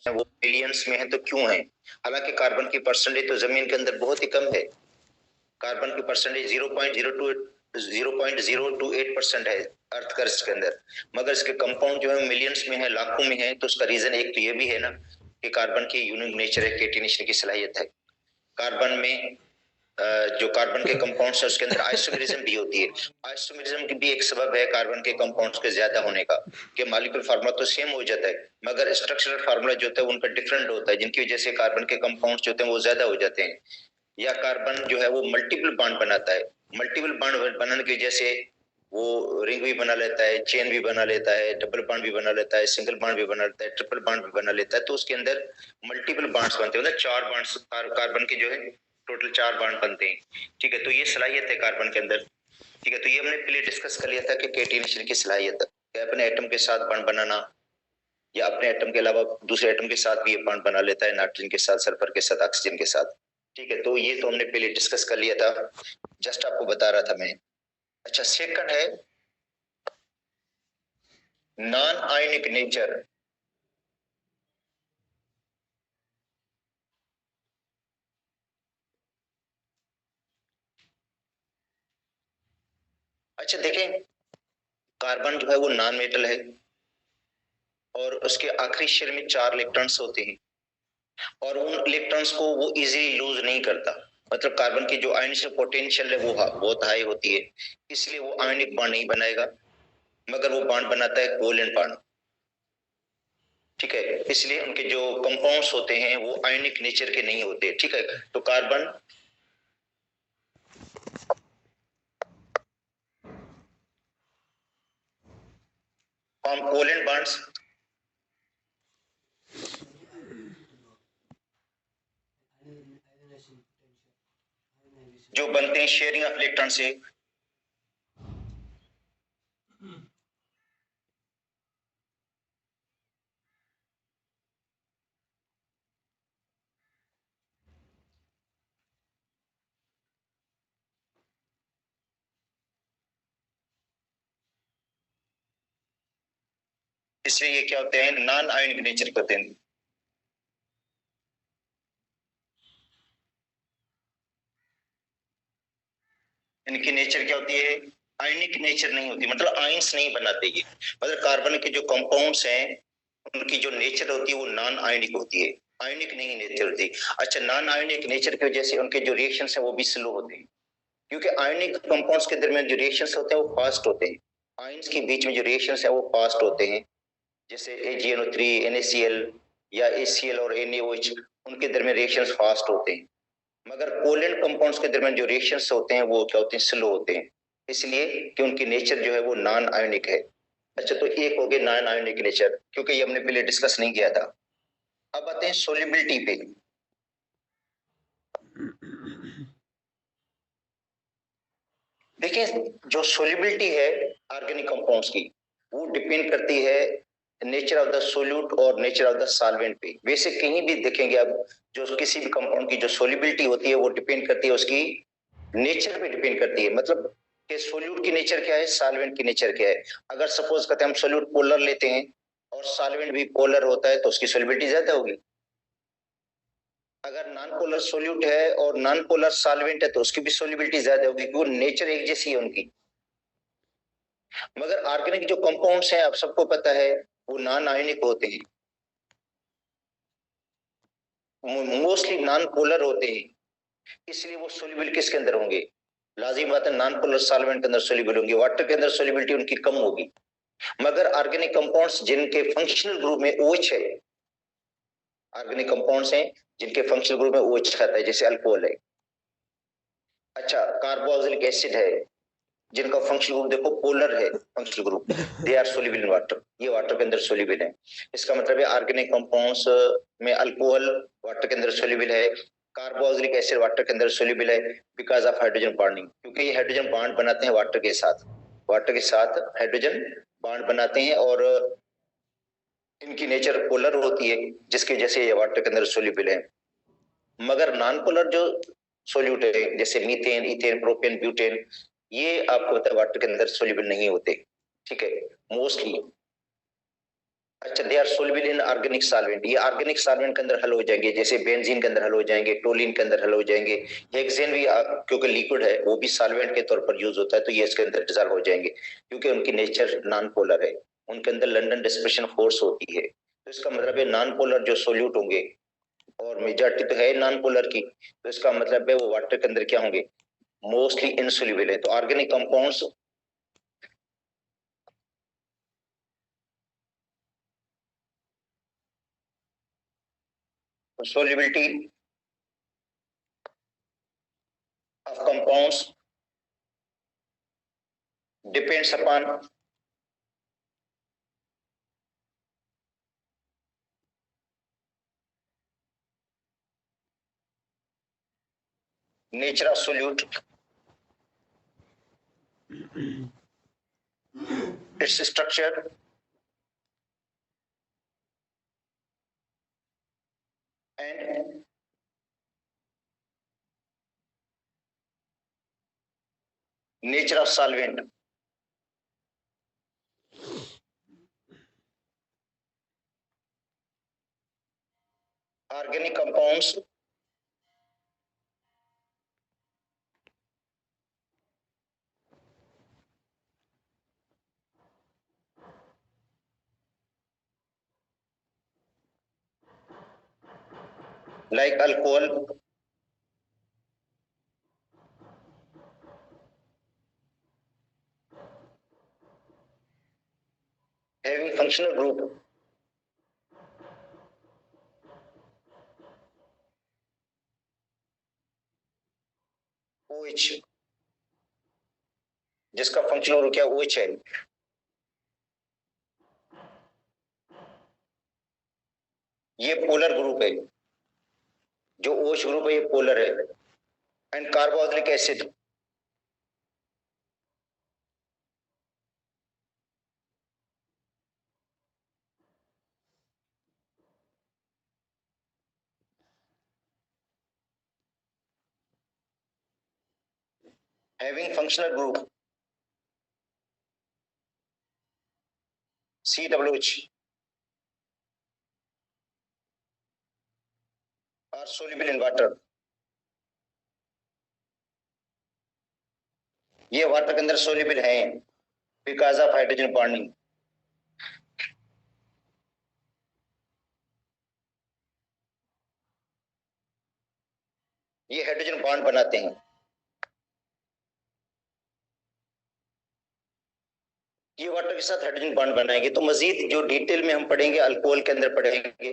वो मिलियंस में है तो क्यों है? हालांकि कार्बन की परसेंटेज तो जमीन के अंदर बहुत ही कम है। कार्बन की परसेंटेज 0.028% है अर्थ क्रस्ट के अंदर, मगर इसके कंपाउंड जो है मिलियंस में है, लाखों में है। तो उसका रीजन एक तो ये भी है ना कि कार्बन की यूनिक नेचर है, केटिनेशन की सलाहियत है। कार्बन में जो कार्बन के कंपाउंड्स है उसके अंदर आइसोमेरिज्म भी होती है। आइसोमेरिज्म की भी एक सबब है कार्बन के कंपाउंड्स के ज्यादा होने का, कि मॉलिक्यूलर फार्मूला तो सेम हो जाता है मगर स्ट्रक्चरल फार्मूला जो होता है उनका डिफरेंट होता है, जिनकी वजह से कार्बन के कंपाउंड्स जो होते हैं वो ज्यादा हो जाते हैं। या कार्बन जो है वो मल्टीपल बॉन्ड बनाता है। मल्टीपल बॉन्ड बनाने की वजह से वो रिंग भी बना लेता है, चेन भी बना लेता है, डबल बॉन्ड भी बना लेता है, सिंगल बॉन्ड भी बना लेता है, ट्रिपल बॉन्ड भी बना लेता है। तो उसके अंदर मल्टीपल बॉन्ड्स बनते हैं, मतलब 4 बॉन्ड्स कार्बन के जो है टोटल 4 बॉन्ड बनते हैं। ठीक है, तो ये सलाहियत है कार्बन के अंदर। ठीक है, तो ये हमने पहले डिस्कस कर लिया था कि केटिनेशन की सलाहियत है, अपने एटम के साथ बॉन्ड बनाना, या अपने एटम के अलावा दूसरे एटम के साथ भी ये बॉन्ड बना लेता है, नाइट्रोजन के साथ, सल्फर के साथ, ऑक्सीजन के साथ। ठीक है, तो ये तो हमने पहले डिस्कस कर लिया था, जस्ट आपको बता रहा था मैं। अच्छा, सेकंड है नॉन आयनिक नेचर। अच्छा देखें, कार्बन जो है वो नॉन मेटल है और उसके आखिरी शेल में 4 इलेक्ट्रॉन्स होते हैं और उन इलेक्ट्रॉन्स को वो इजीली लूज नहीं करता। मतलब कार्बन की जो आयनिक पोटेंशियल है वो बहुत हाई होती है, इसलिए वो आयनिक बॉन्ड नहीं बनाएगा, मगर वो बॉन्ड बनाता है कोवेलेंट बॉन्ड। ठीक है, इसलिए उनके जो कंपाउंड्स होते हैं वो आयनिक नेचर के नहीं होते। ठीक है, तो कार्बन फॉर्म कोवेलेंट बॉन्ड्स जो बनते हैं शेयरिंग ऑफ इलेक्ट्रॉन से। इसलिए ये क्या होते हैं, नॉन आयनिक नेचर के होते हैं। इनकी नेचर क्या होती है, आयनिक नेचर नहीं होती, मतलब आयंस नहीं बनाते ये। मतलब कार्बन के जो कंपाउंड्स हैं उनकी जो नेचर होती है वो नॉन आयनिक होती है, आयनिक नहीं नेचर होती। अच्छा, नॉन आयनिक नेचर की वजह से उनके जो रिएक्शन है वो भी स्लो होते हैं, क्योंकि आयनिक कंपाउंड्स के दरमियान जो रिएक्शन होते हैं वो फास्ट होते हैं। आयंस के बीच में जो रिएक्शन है वो फास्ट होते हैं, जैसे AgNO3 NaCl या ACl और NaOH, उनके दरमियान रिएक्शंस फास्ट होते हैं। मगर कोवेलेंट कंपाउंड्स के दरमियान जो रिएक्शंस होते हैं वो क्या होते हैं, स्लो होते हैं, इसलिए कि उनकी नेचर जो है वो नॉन आयनिक है। अच्छा, तो एक हो गया नॉन आयनिक नेचर, क्योंकि ये हमने पहले डिस्कस नहीं किया था। अब आते हैं सोल्युबिलिटी पे। देखिए, जो सोल्युबिलिटी है ऑर्गेनिक कंपाउंड्स की वो डिपेंड करती है नेचर ऑफ द सोल्यूट और नेचर ऑफ द सॉल्वेंट पे। वैसे कहीं भी देखेंगे आप, जो किसी भी कंपाउंड की जो सोल्युबिलिटी होती है वो डिपेंड करती है उसकी नेचर पे डिपेंड करती है। मतलब कि सोल्यूट की नेचर क्या है, सॉल्वेंट की नेचर क्या है। अगर सपोज करते हैं हम सोल्यूट पोलर लेते हैं और सॉल्वेंट भी पोलर होता है तो उसकी सोल्युबिलिटी ज्यादा होगी। अगर नॉन पोलर सोल्यूट है और नॉन पोलर सॉल्वेंट है तो उसकी भी सोल्युबिलिटी ज्यादा होगी, क्योंकि नेचर एक जैसी है उनकी। मगर ऑर्गेनिक जो कंपाउंड्स हैं आप सबको पता है वो नॉन आयनिक होते हैं, मोस्टली नॉन पोलर होते हैं, इसलिए वो सोल्यूबल किसके अंदर होंगे, लाजिम बात है नॉन पोलर सॉल्वेंट के अंदर सोल्यूबल होंगे, वाटर के अंदर सोल्युबिलिटी उनकी कम होगी। मगर ऑर्गेनिक कंपाउंड्स जिनके फंक्शनल ग्रुप में OH है, ऑर्गेनिक कंपाउंड्स हैं जिनके फंक्शनल ग्रुप में OH आता है, जैसे अल्कोहल है। अच्छा, कार्बोक्सिलिक एसिड है जिनका फंक्शनल ग्रुप देखो पोलर है, functional group they are soluble in water, ये वाटर के अंदर सोल्युबल है। इसका मतलब है ऑर्गेनिक कंपाउंड्स में अल्कोहल वाटर के अंदर सोल्युबल है, कार्बोक्सिलिक एसिड वाटर के अंदर सोल्युबल है, बिकॉज ऑफ हाइड्रोजन बॉन्डिंग, क्योंकि ये हाइड्रोजन बॉन्ड बनाते हैं वाटर के साथ, वाटर के साथ हाइड्रोजन बॉन्ड बनाते हैं और इनकी नेचर पोलर होती है, जिसकी वजह से ये वाटर के अंदर सोल्युबल है। मगर नॉन पोलर जो सोल्यूट है जैसे मीथेन, इथेन, प्रोपेन, ब्यूटेन, ये आपको पता है वाटर के अंदर सोल्यूबल नहीं होते। ठीक है, मोस्टली। अच्छा, they are soluble in organic solvent, ये ऑर्गेनिक सॉल्वेंट के अंदर हल हो जाएंगे, जैसे बेंजीन के अंदर हल हो जाएंगे, टोलिन के अंदर हल हो जाएंगे, हेक्सेन भी क्योंकि लिक्विड है वो भी सॉल्वेंट के तौर पर यूज होता है, तो ये इसके अंदर डिजॉल्व हो जाएंगे क्योंकि उनकी नेचर नॉन पोलर है, उनके अंदर लंडन डिस्पर्शन फोर्स होती है, तो इसका मतलब है नॉन पोलर जो सोल्यूट होंगे, और मेजॉरिटी तो है नॉन पोलर की, तो इसका मतलब है वो वाटर के अंदर क्या होंगे, मोस्टली इनसोल्युबल है। तो organic compounds solubility of compounds depends upon nature of solute, its structure, and nature of solvent. Organic compounds like alcohol, having functional group OH, जिसका फंक्शनल ग्रुप क्या OH है, ये पोलर ग्रुप है, जो OH group है ये polar है, and carboxylic acid having functional group COOH are soluble in water. ये वाटर के अंदर सोल्यूबल है बिकॉज ऑफ हाइड्रोजन बॉन्डिंग। ये हाइड्रोजन बॉन्ड बनाते हैं, ये वाटर के साथ हाइड्रोजन बॉन्ड बनाएंगे। तो मजीद जो डिटेल में हम पढ़ेंगे अल्कोहल के अंदर पढ़ेंगे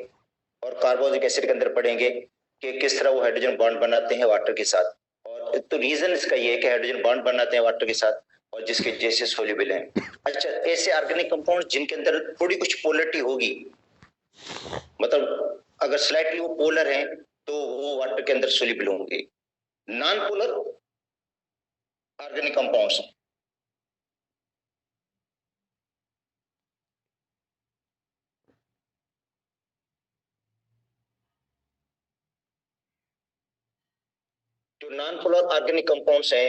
और कार्बोनिक एसिड के अंदर पढ़ेंगे कि किस तरह वो हाइड्रोजन बॉन्ड बनाते हैं वाटर के साथ। और तो रीजन इसका ये है कि हाइड्रोजन बॉन्ड बनाते हैं वाटर के साथ और जिसके जैसे सोल्यूबल हैं। अच्छा, ऐसे ऑर्गेनिक कंपाउंड जिनके अंदर थोड़ी कुछ पोलरिटी होगी, मतलब अगर स्लाइटली वो पोलर हैं तो वो वाटर के अंदर सोल्यूबल होंगे। नॉन पोलर ऑर्गेनिक कंपाउंड्स जो नॉन पोलर ऑर्गेनिक कंपाउंड्स हैं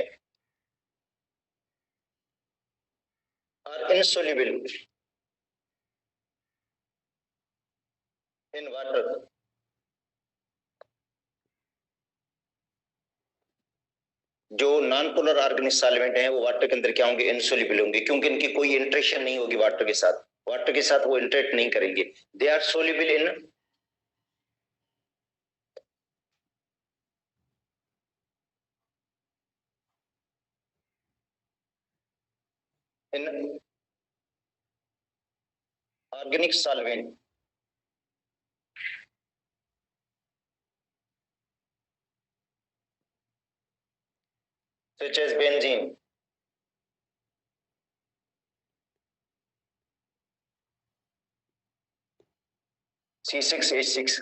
आर इनसोल्युबल इन वाटर। जो नॉन पोलर ऑर्गेनिक सॉल्वेंट हैं वो वाटर के अंदर क्या होंगे, इनसोल्युबल होंगे, क्योंकि इनकी कोई इंटरेक्शन नहीं होगी वाटर के साथ, वाटर के साथ वो इंटरेक्ट नहीं करेंगे। They are soluble in organic solvent such as benzene, C6H6,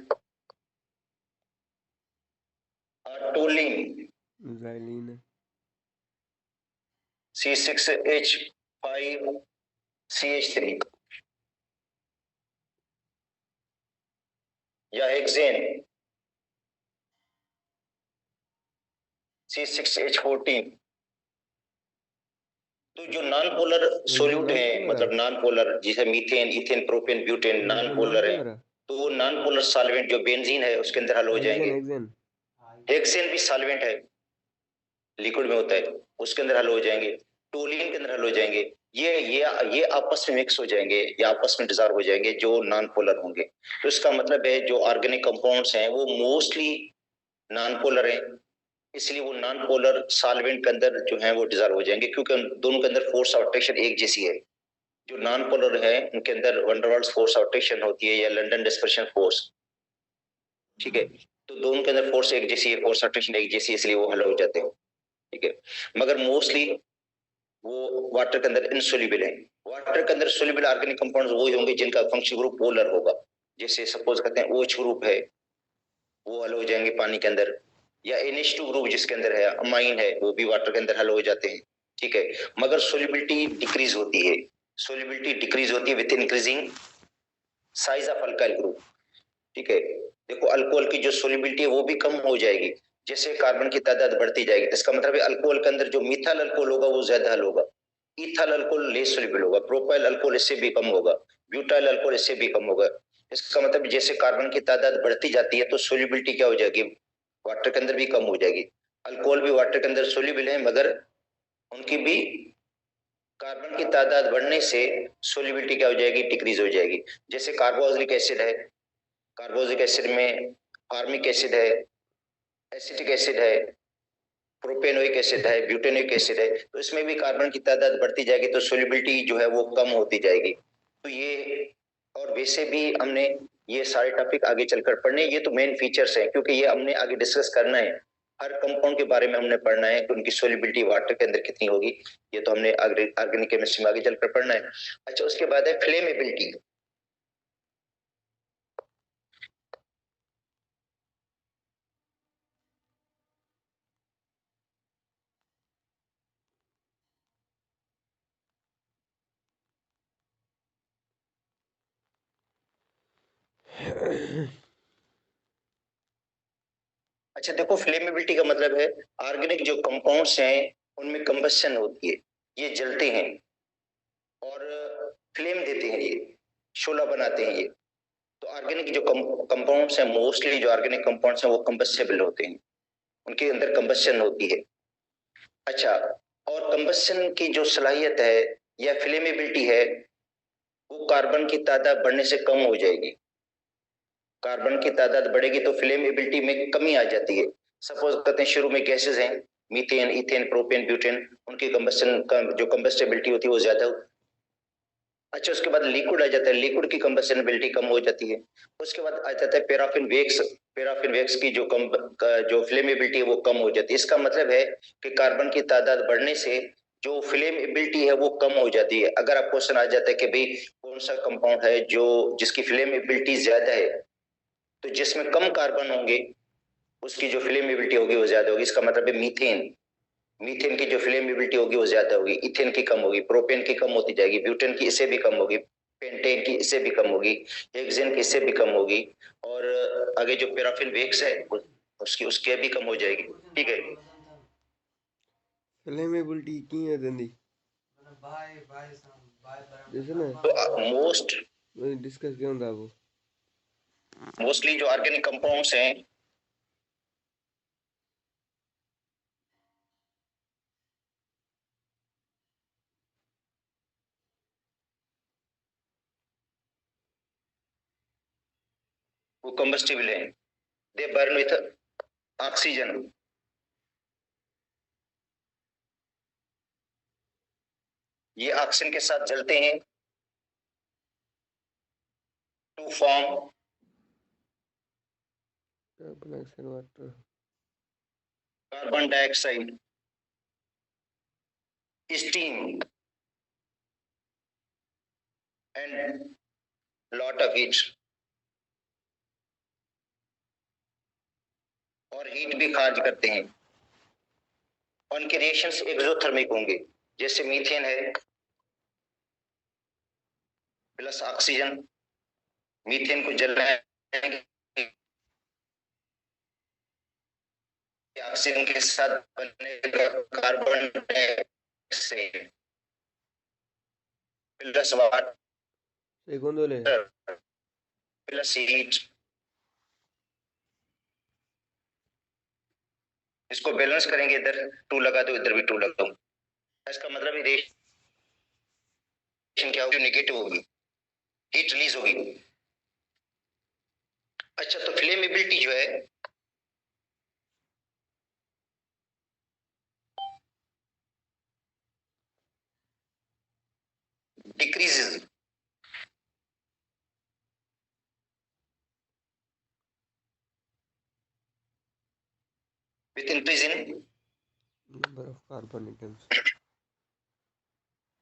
or toluene, xylene, C6H5CH3, या हेक्सेन C6H14, तो जो नॉन पोलर सोल्यूट है, मतलब नॉन पोलर, जैसे methane, ethane, propane, butane non polar है, तो वो नॉन पोलर सॉल्वेंट जो बेंजीन है उसके अंदर हल हो जाएंगे। हेक्सेन भी सॉल्वेंट है, लिक्विड में होता है, उसके अंदर हल हो जाएंगे। टोलिन के अंदर हल हो जाएंगे। ये आपस में मिक्स हो जाएंगे या आपस में डिसॉल्व हो जाएंगे जो नॉन पोलर होंगे। तो इसका मतलब है जो ऑर्गेनिक कंपाउंड्स हैं वो मोस्टली नॉन पोलर हैं, इसलिए वो नॉन पोलर सॉल्वेंट के अंदर जो है वो डिसॉल्व हो जाएंगे, क्योंकि दोनों के अंदर फोर्स ऑफ अट्रैक्शन एक जैसी है। जो नॉन पोलर है उनके अंदर van der Waals force of attraction होती है या लंदन डिस्पर्शन फोर्स, ठीक है। तो दोनों के अंदर फोर्स एक जैसी है, फोर्स ऑफ अट्रैक्शन एक जैसी है, इसलिए वो हल हो जाते हैं, ठीक है। मगर मोस्टली वो वाटर के अंदर इनसोल्यूबल है। वाटर के अंदर सोल्यूबल ऑर्गेनिक कंपाउंड्स वही होंगे जिनका फंक्शन ग्रुप पोलर होगा। जैसे सपोज करते हैं OH ग्रुप है, वो हल हो जाएंगे पानी के अंदर, या NH2 ग्रुप जिसके अंदर है अमाइन है, वो भी वाटर के अंदर हल हो जाते हैं, ठीक है। मगर सोल्यूबिलिटी डिक्रीज होती है, सोल्यूबिलिटी डिक्रीज होती है with increasing size of alkyl group, ठीक है। देखो अल्कोहल की जो सोल्यूबिलिटी है वो भी कम हो जाएगी जैसे कार्बन की तादाद बढ़ती जाएगी। इसका मतलब है अल्कोहल के अंदर जो मिथाइल अल्कोहल होगा वो ज्यादा हल होगा, इथाइल अल्कोहल लेस सोल्यूबल होगा, प्रोपाइल अल्कोहल इससे भी कम होगा, ब्यूटाइल अल्कोहल इससे भी कम होगा। इसका मतलब जैसे कार्बन की तादाद बढ़ती जाती है तो सोल्यूबिलिटी क्या हो जाएगी, वाटर के अंदर भी कम हो जाएगी। अल्कोहल भी वाटर के अंदर सोल्यूबल है, मगर उनकी भी कार्बन की तादाद बढ़ने से सोल्यूबिलिटी क्या हो जाएगी, डिक्रीज हो जाएगी। जैसे कार्बोक्सिलिक एसिड है, कार्बोक्सिलिक एसिड में फार्मिक एसिड है, एसिटिक एसिड है, प्रोपेनोइक एसिड है, ब्यूटेनोइक एसिड है, तो इसमें भी कार्बन की तादाद बढ़ती जाएगी तो सोल्यूबिलिटी जो है वो कम होती जाएगी। तो ये, और वैसे भी हमने ये सारे टॉपिक आगे चलकर पढ़ने, ये तो मेन फीचर्स हैं क्योंकि ये हमने आगे डिस्कस करना है। हर कंपाउंड के बारे में हमने पढ़ना है कि उनकी सोल्यूबिलिटी वाटर के अंदर कितनी होगी, ये तो हमने ऑर्गेनिक केमिस्ट्री में आगे चलकर पढ़ना है। अच्छा, उसके बाद है फ्लेमेबिलिटी। अच्छा देखो, फ्लेमेबिलिटी का मतलब है ऑर्गेनिक जो कंपाउंड्स हैं उनमें कंबस्शन होती है, ये जलते हैं और फ्लेम देते हैं, ये शोला बनाते हैं ये। तो ऑर्गेनिक जो कंपाउंड्स हैं, मोस्टली जो ऑर्गेनिक कंपाउंड्स हैं वो कंबस्टेबल होते हैं, उनके अंदर कंबस्शन होती है। अच्छा, और कंबस्शन की जो सलाहियत है या फ्लेमेबिलिटी है वो कार्बन की तादाद बढ़ने से कम हो जाएगी। कार्बन की तादाद बढ़ेगी तो फ्लेमेबिलिटी में कमी आ जाती है। सपोज करते हैं शुरू में गैसेस हैं, मीथेन, इथेन, प्रोपेन, ब्यूटेन, उनकी कंबस्शन का जो कंबस्टेबिलिटी होती है वो ज्यादा होती है। अच्छा, उसके बाद लिक्विड आ जाता है, लिक्विड की कंबस्टेबिलिटी कम हो जाती है। उसके बाद आ जाता है पैराफिन वैक्स, पैराफिन वैक्स की जो फ्लेमेबिलिटी है वो कम हो जाती है। इसका मतलब है कि कार्बन की तादाद बढ़ने से जो फ्लेमेबिलिटी है वो कम हो जाती है। अगर आप क्वेश्चन आ जाता है कि भाई कौन सा कंपाउंड है जो जिसकी फ्लेमेबिलिटी ज्यादा है, तो जिसमें कम कार्बन होंगे उसकी जो फ्लेमेबिलिटी होगी वो ज्यादा होगी। इसका मतलब है मीथेन, मीथेन की जो फ्लेमेबिलिटी होगी वो ज्यादा होगी, इथेन की कम होगी, प्रोपेन की कम होती जाएगी, ब्यूटेन की इससे भी कम होगी, पेंटेन की इससे भी कम होगी, हेक्सेन की इससे भी कम होगी, और आगे जो पैराफिन वेक्स है उसकी उसके भी कम हो जाएगी, ठीक है। फ्लेमेबिलिटी की है दंदी जैसे ना तो मोस्ट डिस्कस क्यों था वो मोस्टली जो ऑर्गेनिक कंपाउंड्स हैं वो कंबस्टिबल हैं, दे बर्न विथ ऑक्सीजन। ये ऑक्सीजन के साथ जलते हैं to form carbon dioxide water carbon dioxide, steam and lot of heat, और हीट भी खारिज करते हैं। उनके रिएक्शंस एक्सोथर्मिक होंगे, जैसे मीथेन है प्लस ऑक्सीजन, मीथेन को जलाएंगे ऑक्सीजन के साथ बनेगा carbon dioxide, plus water second वाले प्लस हीट, इसको बैलेंस करेंगे, इधर 2 लगा दो, इधर भी 2 लगा दो, इसका मतलब रेडिएशन क्या होगी, नेगेटिव होगी, हीट रिलीज होगी। अच्छा, तो फ्लेमेबिलिटी जो है decreases with increase in number of carbon atoms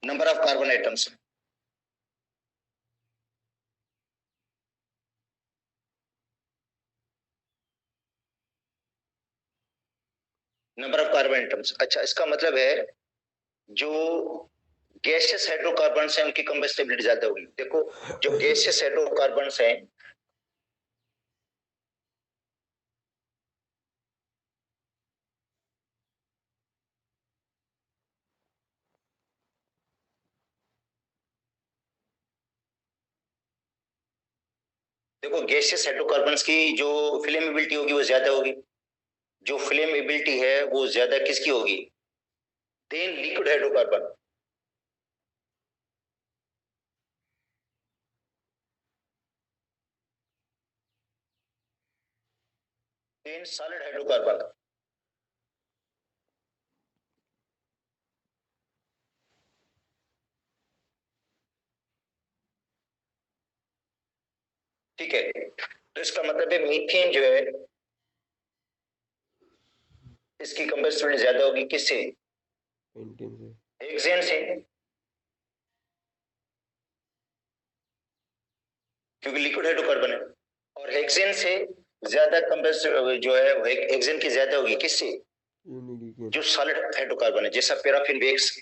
number of carbon atoms. Number of carbon atoms. अच्छा, इसका मतलब है जो गैसियस हाइड्रोकार्बन्स हैं उनकी कंबस्टिबिलिटी ज्यादा होगी। देखो, जो गैसियस हाइड्रोकार्बन्स हैं देखो, गैसियस हाइड्रोकार्बन्स की जो फ्लेमेबिलिटी होगी वो ज्यादा होगी। जो फ्लेमेबिलिटी है वो ज्यादा किसकी होगी, then liquid hydrocarbon. Then solid hydrocarbon. ठीक है, तो इसका मतलब है मीथेन जो है इसकी कंबस्टिबिलिटी ज्यादा होगी किससे, पेंटेन से हेक्सेन से, क्योंकि लिक्विड हाइड्रोकार्बन है। और हेक्सेन से ज्यादा कंबस्टिबिलिटी जो है हेक्सेन की ज्यादा होगी किससे, यूनिलीकेन जो सॉलिड हाइड्रोकार्बन है, जैसा पैराफिन वैक्स।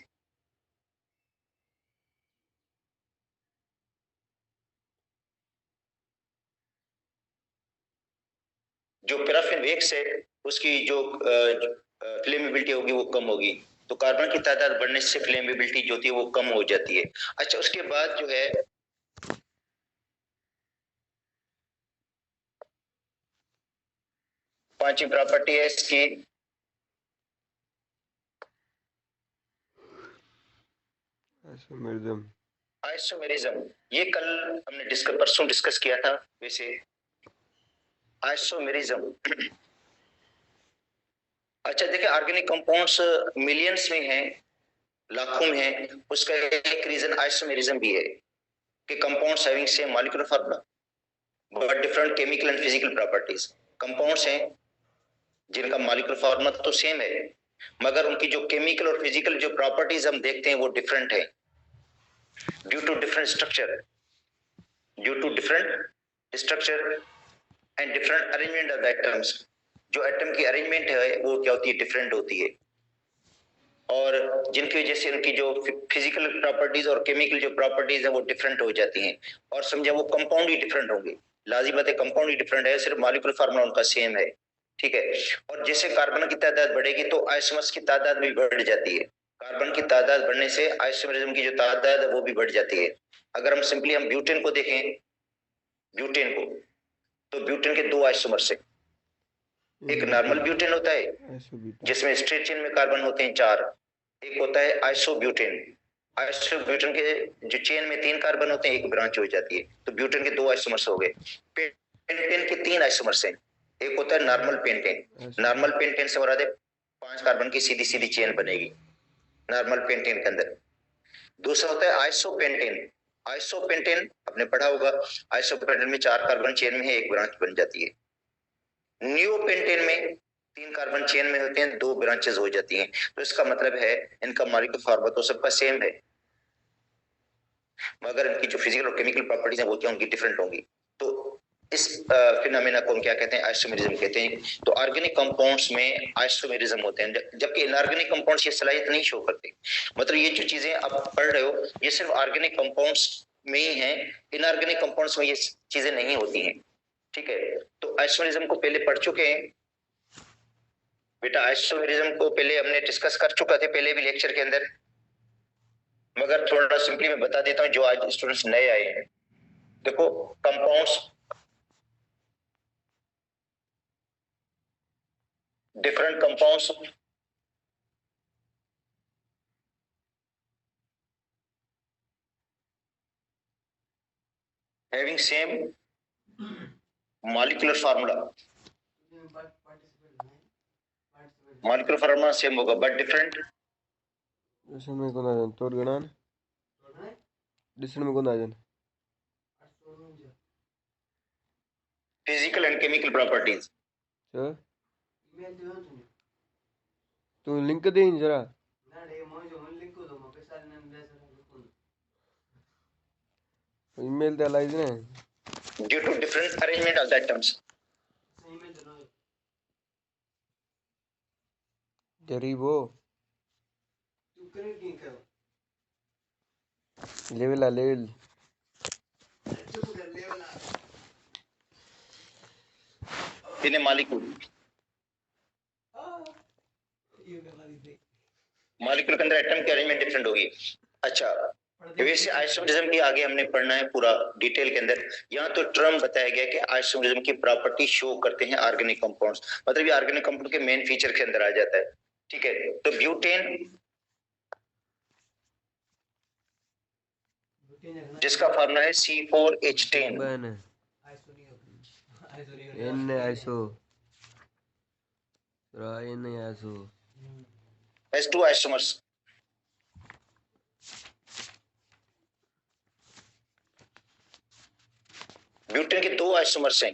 जो पैराफिन वैक्स है उसकी जो फ्लेमेबिलिटी होगी वो कम होगी, तो कार्बन की तादाद बढ़ने से फ्लेमेबिलिटी जो होती है वो कम हो जाती है। अच्छा, उसके बाद जो है पांचवी प्रॉपर्टी है इसकी आइसोमेरिज्म। आइसोमेरिज्म। ये कल हमने परसों डिस्कस किया था वैसे, आइसोमेरिज्म। अच्छा देखिए, ऑर्गेनिक कंपाउंड्स मिलियंस में हैं, लाखों में हैं। उसका एक रीजन आइसोमेरिज्म भी है कि compounds having same molecular formula but different chemical and physical properties. Compounds हैं जिनका मॉलिक्यूलर फार्मूला तो सेम है, मगर उनकी जो केमिकल और फिजिकल जो प्रॉपर्टीज हम देखते हैं वो डिफरेंट है, due to different structure, due to different structure and different arrangement of the atoms. जो एटम की अरेंजमेंट है वो क्या होती है, डिफरेंट होती है, और जिनकी वजह से उनकी जो फिजिकल प्रॉपर्टीज और केमिकल जो प्रॉपर्टीज है वो डिफरेंट हो जाती हैं। और समझे वो कंपाउंड ही डिफरेंट होंगे, लाजिम बात है कंपाउंड ही डिफरेंट है, सिर्फ मॉलिक्यूलर फार्मूला उनका सेम है। ठीक है, और जैसे कार्बन की तादाद बढ़ेगी तो आइसोमर्स की तादाद भी बढ़ जाती है। कार्बन की तादाद बढ़ने से आइसोमरिज्म की जो तादाद है वो भी बढ़ जाती है। अगर हम सिंपली हम ब्यूटेन को देखें, ब्यूटेन को, तो ब्यूटेन के 2 आइसोमर्स है। एक नॉर्मल ब्यूटेन होता है जिसमें स्ट्रेट चेन में कार्बन होते हैं 4, एक होता है आइसोब्यूटेन। आइसोब्यूटेन के जो चेन में 3 कार्बन होते हैं, एक ब्रांच हो जाती है, तो ब्यूटेन के 2 आइसोमर्स हो गए। पेंटेन के 3 आइसोमर्स हैं, एक होता है नॉर्मल पेंटेन। नॉर्मल पेंटेन से मुराद है 5 कार्बन की सीधी सीधी चेन बनेगी नॉर्मल पेंटेन के अंदर। दूसरा होता है आइसोपेंटेन। आइसोपेंटेन आपने पढ़ा होगा, आइसोपेंटेन में 4 कार्बन चेन में है, एक ब्रांच बन जाती है। नियोपेंटेन में 3 कार्बन चेन में होते हैं, 2 ब्रांचेस हो जाती हैं। तो इसका मतलब है इनका मॉलिक्यूलर फार्मूला तो सबका सेम है, मगर इनकी जो फिजिकल और केमिकल प्रॉपर्टीज हैं वो क्या होंगी, डिफरेंट होंगी। तो इस फिनोमेना को हम क्या कहते हैं, आइसोमेरिज्म कहते हैं। तो ऑर्गेनिक कंपाउंड्स में आइसोमेरिज्म होते हैं, जबकि इनऑर्गेनिक कंपाउंड्स ये सलाहियत नहीं शो करते। मतलब ये जो चीजें आप पढ़ रहे हो ये सिर्फ ऑर्गेनिक कंपाउंड्स में ही है, इनऑर्गेनिक कंपाउंड्स में ये चीजें नहीं होती हैं। ठीक है, तो आइसोमेरिज्म को पहले पढ़ चुके हैं बेटा, आइसोमेरिज्म को पहले हमने डिस्कस कर चुका थे पहले भी लेक्चर के अंदर, मगर थोड़ा सिंपली मैं बता देता हूँ जो आज स्टूडेंट्स नए आए हैं। देखो compounds, different compounds having same molecular formula, molecular formula same होगा बट डिफरेंट। डिस्टेंस में कौन आ जाए तोड़ गणा डिस्टेंस में कौन आ जाए फिजिकल एंड केमिकल प्रॉपर्टीज। अच्छा तू लिंक दे जरा ईमेल दे लाइज ने due to different arrangement of the atoms. जरीबो लेवल आ लेवल इन मॉलिक्यूल, मॉलिक्यूल के अंदर एटम की अरेंजमेंट डिफरेंट होगी। अच्छा वैसे आइसोमरिज्म की आगे हमने पढ़ना है पूरा डिटेल के अंदर। यहाँ तो टर्म बताया गया कि आइसोमरिज्म की प्रॉपर्टी शो करते हैं ऑर्गेनिक कंपाउंड्स, मतलब ये ऑर्गेनिक कंपाउंड के मेन फीचर के अंदर आ जाता है। ठीक है, तो ब्यूटेन जिसका फार्मूला है C4H10, n iso n iso H2 isomers. Butane के 2 आइसोमर्स हैं।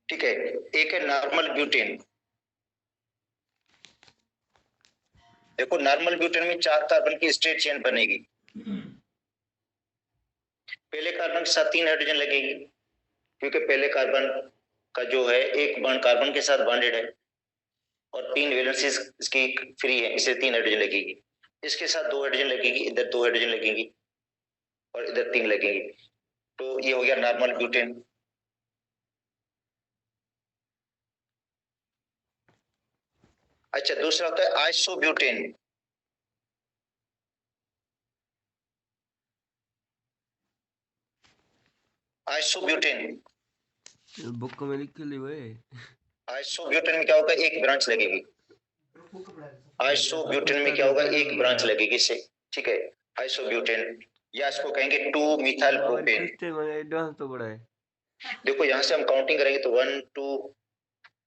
ठीक है, एक है नॉर्मल ब्यूटेन। देखो नॉर्मल ब्यूटेन में 4 कार्बन की स्ट्रेट चेन बनेगी। पहले कार्बन के साथ 3 हाइड्रोजन लगेगी क्योंकि पहले कार्बन का जो है एक बॉन्ड कार्बन के साथ बॉन्डेड है और 3 वैलेंसीज इसकी फ्री है, इसे 3 हाइड्रोजन लगेगी। इसके साथ 2 हाइड्रोजन लगेगी, इधर 2 हाइड्रोजन लगेगी और इधर 3 लगेगी। तो ये हो गया नॉर्मल ब्यूटेन। अच्छा दूसरा होता है आइसोब्यूटेन। आइसोब्यूटेन, बुक में लिख ली हुए आइसोब्यूटेन में क्या होगा, एक ब्रांच लगेगी। आइसोब्यूटेन में क्या होगा, एक ब्रांच लगेगी इससे। ठीक है, आइसोब्यूटेन या इसको कहेंगे 2 मिथाइल प्रोपेन। एडवांस तो बड़ा है। देखो यहां से हम काउंटिंग करेंगे तो 1 2,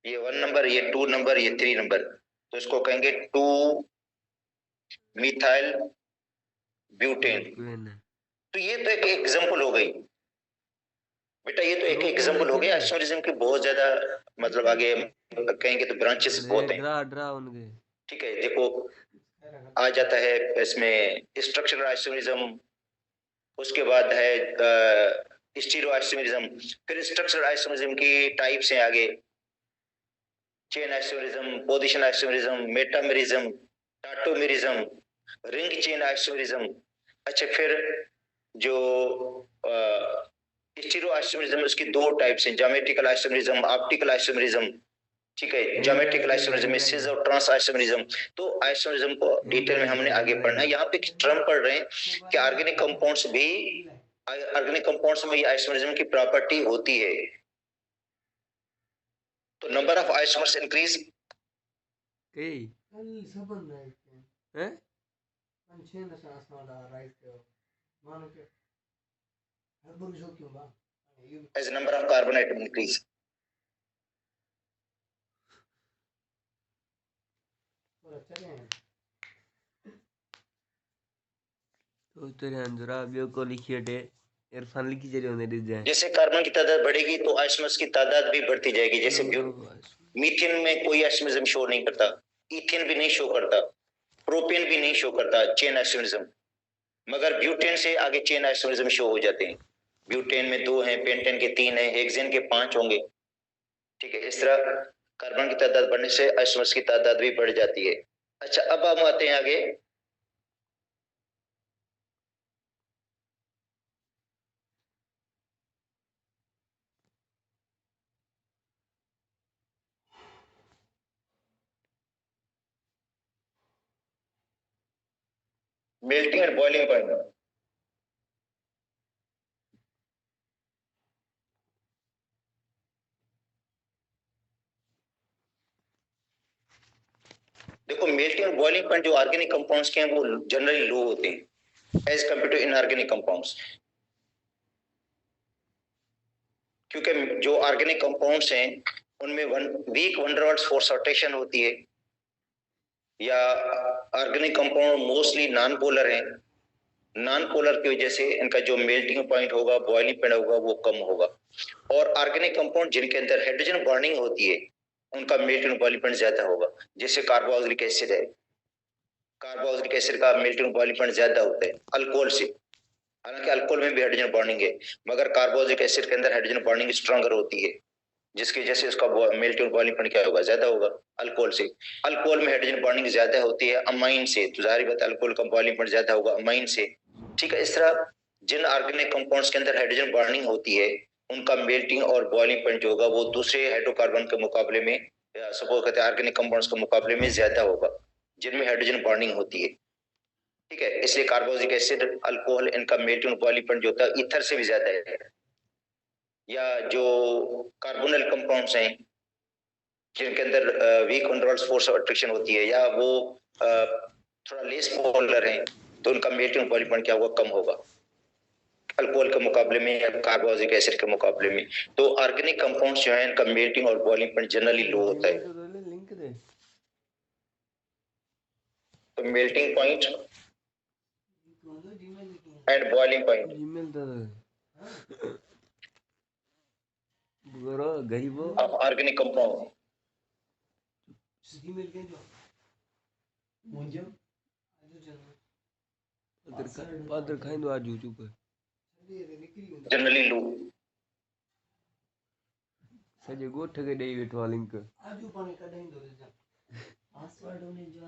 ये 1 नंबर, ये 2 नंबर, ये 3 नंबर, तो इसको कहेंगे 2 मिथाइल ब्यूटेन। तो ये तो एक एग्जांपल हो गई बेटा, ये तो एक एग्जांपल हो गया। आइसोमरिज्म की बहुत ज्यादा मतलब आगे कहेंगे तो ब्रांचेस बहुत हैं। ड्रा उनके ठीक है, देखो आ जाता है इसमें स्ट्रक्चरल आइसोमरिज्म, उसके बाद है स्टीरियो आइसोमरिज्म, फिर स्ट्रक्चरल आइसोमरिज्म की टाइप्स हैं आगे, chain isomerism, position isomerism, metamerism, tautomerism, ring chain isomerism. अच्छा फिर जो स्टीरियो आइसोमरिज्म उसकी 2 टाइप्स हैं, ज्योमेट्रिकल आइसोमरिज्म, ऑप्टिकल आइसोमरिज्म। ठीक है, ज्योमेट्रिकल आइसोमरिज्म में सिस और ट्रांस आइसोमरिज्म। तो आइसोमरिज्म को डिटेल में हमने आगे पढ़ना है। यहाँ पे टर्म पढ़ रहे हैं कि ऑर्गेनिक कंपाउंड्स भी, ऑर्गेनिक कंपाउंड्स में आइसोमरिज्म की प्रॉपर्टी होती है। तो नंबर ऑफ आइसोमर्स इंक्रीज, हैं as number of carbon atom increase। तो तेरे अंजरा बियो को लिखिए डे इरफान लिखी जरी होने दे जाए। जैसे कार्बन की तादाद बढ़ेगी तो आइसोमर्स की तादाद भी बढ़ती जाएगी। जैसे मीथेन में कोई आइसोमरिज्म शो नहीं करता, इथेन भी नहीं शो करता, प्रोपेन भी नहीं शो करता चेन आइसोमरिज्म, मगर ब्यूटेन से आगे चेन आइसोमरिज्म शो हो जाते हैं। ब्यूटेन में 2 हैं, पेंटेन के 3 हैं, हेक्सेन के 5 होंगे। ठीक है, इस तरह कार्बन की तादाद बढ़ने से आइसोमर्स की तादाद भी बढ़ जाती है। अच्छा अब हम आते हैं आगे, मेल्टिंग एंड बॉइलिंग पॉइंट। देखो मेल्टिंग और बॉइलिंग पॉइंट जो ऑर्गेनिक कंपाउंड्स के हैं वो जनरली लो होते हैं as compare to inorganic compounds, क्योंकि जो ऑर्गेनिक कंपाउंड्स हैं उनमें weak van der Waals force rotation होती है, या organic compound mostly non polar हैं, नॉन पोलर की वजह से इनका जो मेल्टिंग पॉइंट होगा, बॉइलिंग पॉइंट होगा वो कम होगा। और ऑर्गेनिक कंपाउंड जिनके अंदर हाइड्रोजन बॉन्डिंग होती है उनका मेल्टिंग बॉइलिंग पॉइंट ज्यादा होगा। जैसे कार्बोक्सिलिक एसिड है, कार्बोक्सिलिक एसिड का मेल्टिंग बॉइलिंग पॉइंट ज्यादा होता है अल्कोहल से, हालांकि अल्कोहल में भी हाइड्रोजन बॉन्डिंग है, मगर कार्बोक्सिलिक एसिड के अंदर हाइड्रोजन बॉन्डिंग स्ट्रॉन्गर होती है, जिसकी वजह से उसका मेल्टिंग बॉइलिंग पॉइंट क्या होगा, ज्यादा होगा अल्कोहल से। अल्कोहल में हाइड्रोजन बॉन्डिंग ज्यादा होती है अमाइन से, तो जाहिर बात है अल्कोहल का बॉइलिंग पॉइंट ज्यादा होगा अमाइन से। ठीक है, इस तरह जिन ऑर्गेनिक कंपाउंड्स के अंदर हाइड्रोजन बॉन्डिंग होती है उनका मेल्टिंग और बॉइलिंग पॉइंट जो होगा वो दूसरे हाइड्रोकार्बन के मुकाबले में, सपोज करते हैं ऑर्गेनिक कंपाउंड्स के मुकाबले में ज्यादा होगा जिनमें हाइड्रोजन बॉन्डिंग होती है। ठीक है, इसलिए कार्बोक्सिलिक एसिड, अल्कोहल, इनका मेल्टिंग बॉइलिंग पॉइंट जो होता है ईथर से भी ज्यादा है। या जो कार्बोनल कंपाउंड्स हैं जिनके अंदर weak van der Waals force of attraction होती है, या वो थोड़ा लेस पोलर हैं, तो उनका मेल्टिंग बॉइलिंग पॉइंट क्या होगा, कम होगा अल्कोहल के मुकाबले में या कार्बोक्सिलिक एसिड के मुकाबले में। तो ऑर्गेनिक कंपाउंड्स जो है इनका मेल्टिंग और बॉइलिंग पॉइंट जनरली लो होता है। लिंक दे तो melting point and boiling point, Gmail दे गुरो गरीबो ऑफ ऑर्गेनिक कंपाउंड। जीमेल के जो मुझे पादर खाई दो आज चुप जनरली लो। सजे गोठ के दे वेठो लिंक आजू पानी कढाई दो जा पासवर्ड उन्हें जो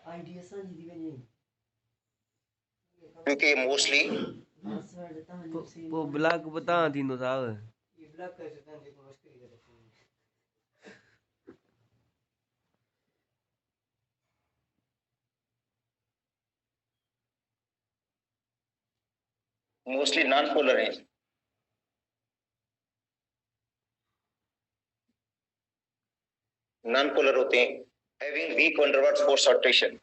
आईडी सांझी थी वञे, क्योंकि मोस्टली पासवर्ड तव्हां वो ब्लॉक बता थींदो साहब, ये ब्लॉक करे तव्हां जेको मस्करी करे। मोस्टली नॉन पोलर हैं, नॉन पोलर होते हैं, having weak van der Waals force of attraction.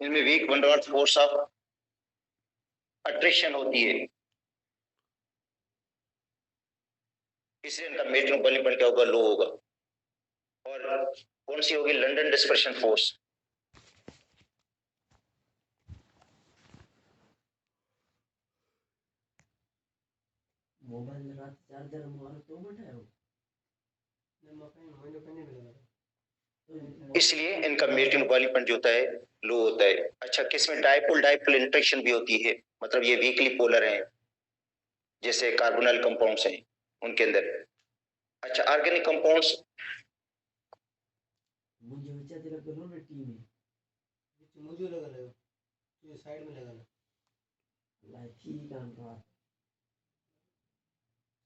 इनमें weak van der Waals force of attraction होती है, इसलिए इनका मेल्टिंग बॉइलिंग पॉइंट क्या होगा, लो होगा। और कौन सी होगी, लंदन डिस्पर्शन फोर्स। मोबाइल रात चार्जर मारो तो बैठायो मैं मकान होने करने लगा, इसलिए इनका मेल्टिंग बॉइलिंग पॉइंट जो होता है लो होता है। अच्छा, किसमें डाइपोल डाइपोल इंटरेक्शन भी होती है, मतलब ये वीकली पोलर हैं, जैसे कार्बोनल कंपाउंड्स हैं उनके अंदर। अच्छा, ऑर्गेनिक कंपाउंड्स मुझे बच्चा तेरा करो ना टीम में मुझे लगा रहा ये साइड में लगा ला ठीक है अंकल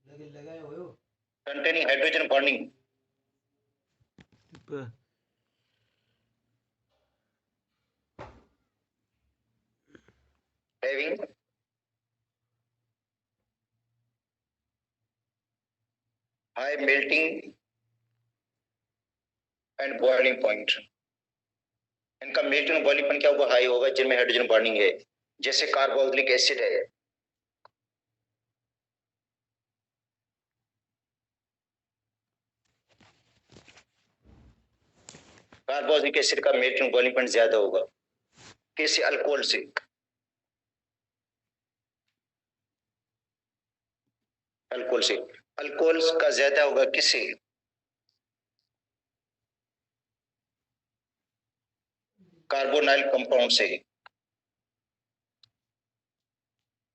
लगे लगाया हो containing hydrogen bonding, having high melting and boiling point। इनका मेल्टिंग और बॉइलिंग पॉइंट क्या होगा, हाई होगा जिनमें हाइड्रोजन बॉन्डिंग है, जैसे कार्बोक्सिलिक एसिड है। कार्बोक्सिलिक एसिड का मेल्टिंग बॉइलिंग पॉइंट ज्यादा होगा किसी अल्कोहल से। अल्कोहल से, अल्कोहल का ज्यादा होगा किससे, कार्बोनाइल कंपाउंड से।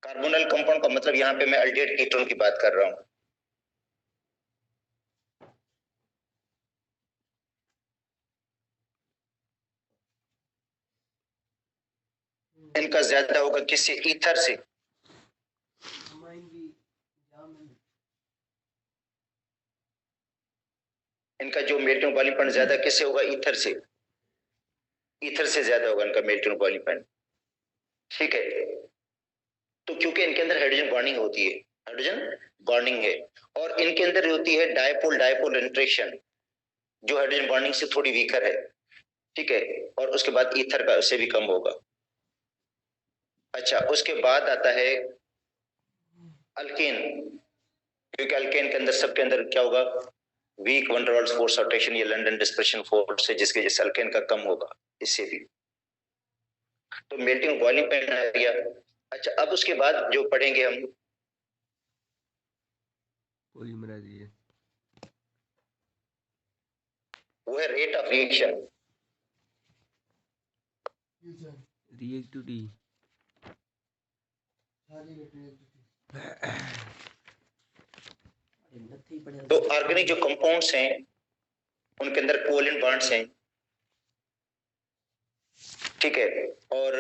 कार्बोनाइल कंपाउंड का मतलब यहां पे मैं अल्डेहाइड कीटोन की बात कर रहा हूं। इनका इनका ज्यादा होगा किससे? ईथर से। इनका जो मेल्टिंग बॉइलिंग पॉइंट ज्यादा किससे होगा? ईथर से। ईथर से ज्यादा होगा इनका मेल्टिंग बॉइलिंग पॉइंट। ठीक है, तो क्योंकि इनके अंदर हाइड्रोजन बॉन्डिंग होती है, हाइड्रोजन बॉन्डिंग है, और इनके अंदर होती है डायपोल डायपोल इंटरेक्शन, जो हाइड्रोजन बॉन्डिंग से थोड़ी वीकर है। ठीक है, और उसके बाद ईथर का उससे भी कम होगा। अच्छा, उसके बाद आता है अल्केन, क्योंकि अल्केन के अंदर सबके अंदर क्या होगा? Weak van dipole force rotation या लंदन डिस्पर्शन फोर्स है, जिसके वजह से अल्केन का कम होगा इससे भी। तो मेल्टिंग बॉइलिंग पॉइंट आ गया। अच्छा, अब उसके बाद जो पढ़ेंगे हम पॉलीमराइजेशन, वो है रेट ऑफ रिएक्शन। रिएक्टिविटी। तो ऑर्गेनिक जो कंपाउंड्स हैं उनके अंदर कोवेलेंट बॉन्ड्स हैं। ठीक है, और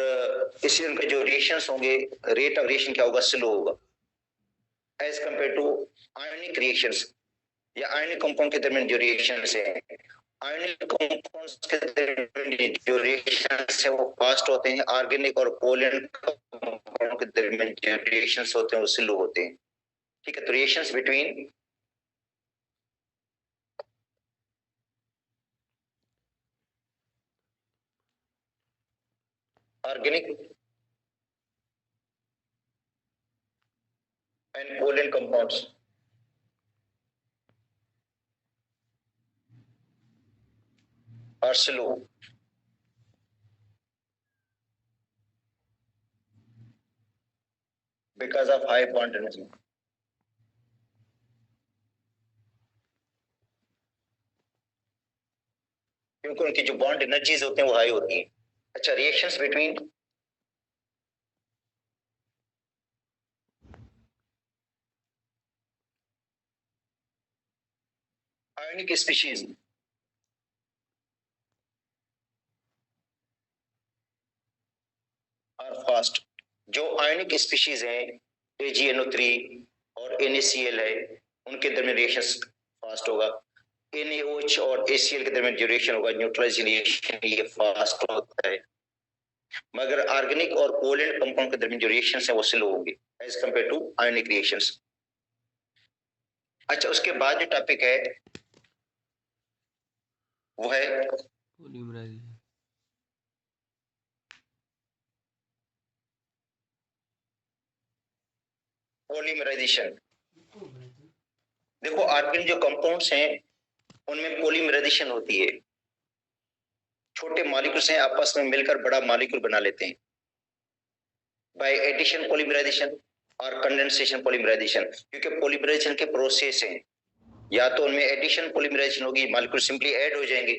इससे उनके जो रिएक्शंस होंगे, रेट ऑफ रिएक्शन क्या होगा? स्लो होगा as compare to ionic reactions या आयनिक कंपाउंड के दरमियान जो रिएक्शंस हैं। आयनिक कंपाउंड्स के दरमियान जो रिएक्शंस है वो फास्ट होते हैं, ऑर्गेनिक और कोवेलेंट कंपाउंड के दरमियान जो रिएक्शंस होते हैं वो स्लो होते हैं। ठीक है, तो reactions between organic and covalent compounds are slow because of high bond energy. क्योंकि उनकी जो बॉन्ड एनर्जीज होते हैं वो हाई होती हैं। अच्छा, reactions between ionic species are fast. जो आयनिक स्पीशीज हैं AgNO3 और NaCl है, उनके दरमियान रिएक्शंस फास्ट होगा। NaOH और ACl के दरमियान जो रिएक्शन होगा, न्यूट्रलाइजिंग रिएक्शन, ये फास्ट होता है। मगर ऑर्गेनिक और कोवेलेंट कंपाउंड के दरमियान जो रिएक्शंस हैं वो स्लो होंगे as compare to ionic reactions. अच्छा, उसके बाद जो टॉपिक है वो है पॉलीमराइजेशन। पॉलीमराइजेशन। देखो, ऑर्गेनिक जो कंपाउंड्स हैं उनमें पॉलीमराइजेशन होती है। छोटे मॉलिक्यूल्स हैं, आपस में मिलकर बड़ा मॉलिक्यूल बना लेते हैं बाय एडिशन पॉलीमराइजेशन और कंडेंसेशन पॉलीमराइजेशन। क्योंकि पॉलीमराइजेशन के प्रोसेस हैं, या तो उनमें एडिशन पॉलीमराइजेशन होगी, मॉलिक्यूल सिंपली ऐड हो जाएंगे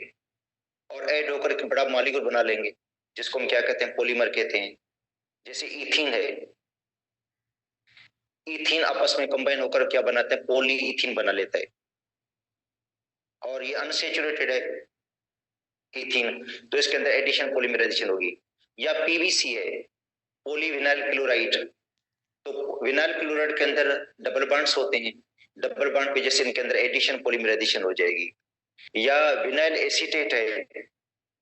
और ऐड होकर एक बड़ा मॉलिक्यूल बना लेंगे, जिसको हम क्या कहते हैं? पॉलीमर कहते हैं। जैसे इथीन है, इथीन आपस में कंबाइन होकर क्या बनाता है? पॉली इथीन बना लेता है, और ये अनसेचुरेटेड है इथीन, तो इसके अंदर एडिशन पॉलीमराइजेशन होगी। या पीवीसी है, पॉलीविनाइल क्लोराइड, तो विनाइल क्लोराइड के अंदर डबल बॉन्ड्स होते हैं, डबल बॉन्ड पे जैसे इनके अंदर एडिशन पॉलीमराइजेशन हो जाएगी। या विनाइल एसीटेट है,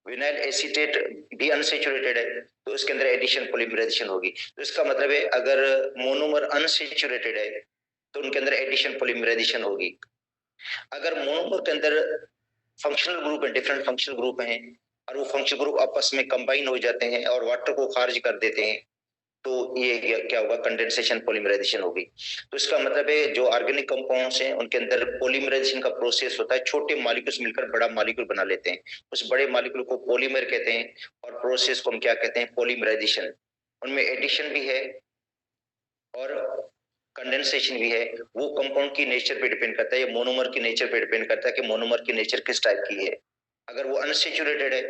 विनाइल एसीटेट भी अनसेचुरेटेड है, तो इसके अंदर एडिशन पॉलीमराइजेशन होगी। तो इसका मतलब है अगर मोनोमर अनसेचुरेटेड है तो उनके अंदर एडिशन पॉलीमराइजेशन होगी। अगर मोनोमर के अंदर फंक्शनल ग्रुप है, डिफरेंट फंक्शनल ग्रुप हैं, और वो फंक्शनल ग्रुप आपस में कंबाइन हो जाते हैं और वाटर को खारिज कर देते हैं, तो ये क्या होगा? कंडेंसेशन पॉलीमराइजेशन होगी। तो इसका मतलब है जो ऑर्गेनिक कंपाउंड्स हैं उनके अंदर पॉलीमराइजेशन का प्रोसेस होता है, छोटे मॉलिक्यूल्स मिलकर बड़ा मॉलिक्यूल बना लेते हैं, उस बड़े मॉलिक्यूल को पॉलीमर कहते हैं, और प्रोसेस को हम क्या कहते हैं? पॉलीमराइजेशन। उनमें एडिशन भी है और कंडेंसेशन भी है। वो कंपाउंड की नेचर पे डिपेंड करता है, या मोनोमर की नेचर पे डिपेंड करता है कि मोनोमर की नेचर किस टाइप की है। अगर वो अनसेचुरेटेड है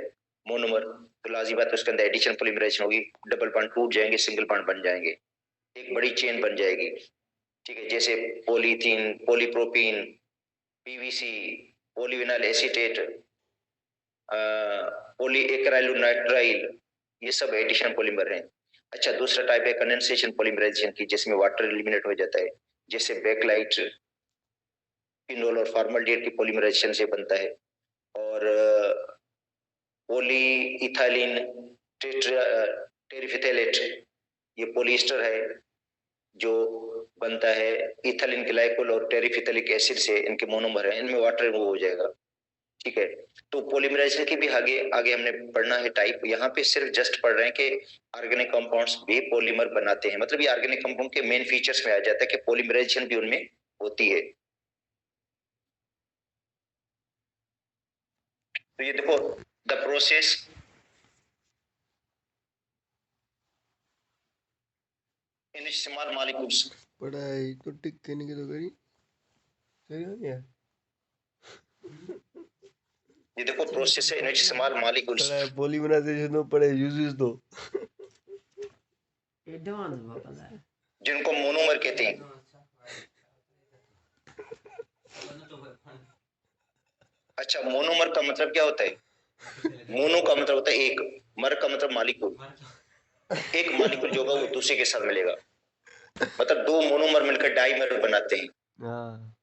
मोनोमर, तो लाजी बात है उसके अंदर एडिशन पॉलीमराइजेशन होगी, डबल बॉन्ड टूट जाएंगे, सिंगल बॉन्ड बन जाएंगे, एक बड़ी चेन बन जाएगी। ठीक है, जैसे polythene, polypropene, PVC, polyvinyl acetate, polyacrylonitrile, ये सब एडिशन पॉलीमर हैं। अच्छा, दूसरा टाइप है कंडेंसेशन पॉलीमराइजेशन की, जिसमें वाटर एलिमिनेट हो जाता है, जैसे बैकलाइट, फिनोल और फॉर्मल्डिहाइड की पॉलीमराइजेशन से बनता है। और पॉली इथाइलिन टेरिफिथैलेट, ये पॉलिएस्टर है जो बनता है इथाइलिन ग्लाइकोल और टेरिफिथैलिक एसिड से, इनके मोनोमर है, इनमें वाटर रिमूव हो जाएगा। ठीक है, तो पॉलीमराइजेशन की भी आगे आगे हमने पढ़ना है टाइप। यहाँ पे सिर्फ जस्ट पढ़ रहे हैं कि ऑर्गेनिक कंपाउंड्स भी पॉलीमर बनाते हैं, मतलब ये ऑर्गेनिक कंपाउंड के मेन फीचर्स में आ जाता है कि पॉलीमराइजेशन भी उनमें होती है। तो ये देखो, the process in small molecules, पढ़ाई तो टिक कहने की तो करी सही हो गया। ये देखो प्रोसेस है इन स्मॉल मॉलिक्यूल्स, पढ़ाई पॉलीमराइजेशन तो पढ़े यूजेस दो एडवांस पता है जिनको मोनोमर कहते हैं। अच्छा, मोनोमर का मतलब क्या होता है? मोनो का मतलब होता है एक, मर का मतलब मॉलिक्यूल, एक मॉलिक्यूल जो होगा वो दूसरे के साथ मिलेगा, मतलब दो मोनोमर मिलकर डाइमर बनाते हैं। हाँ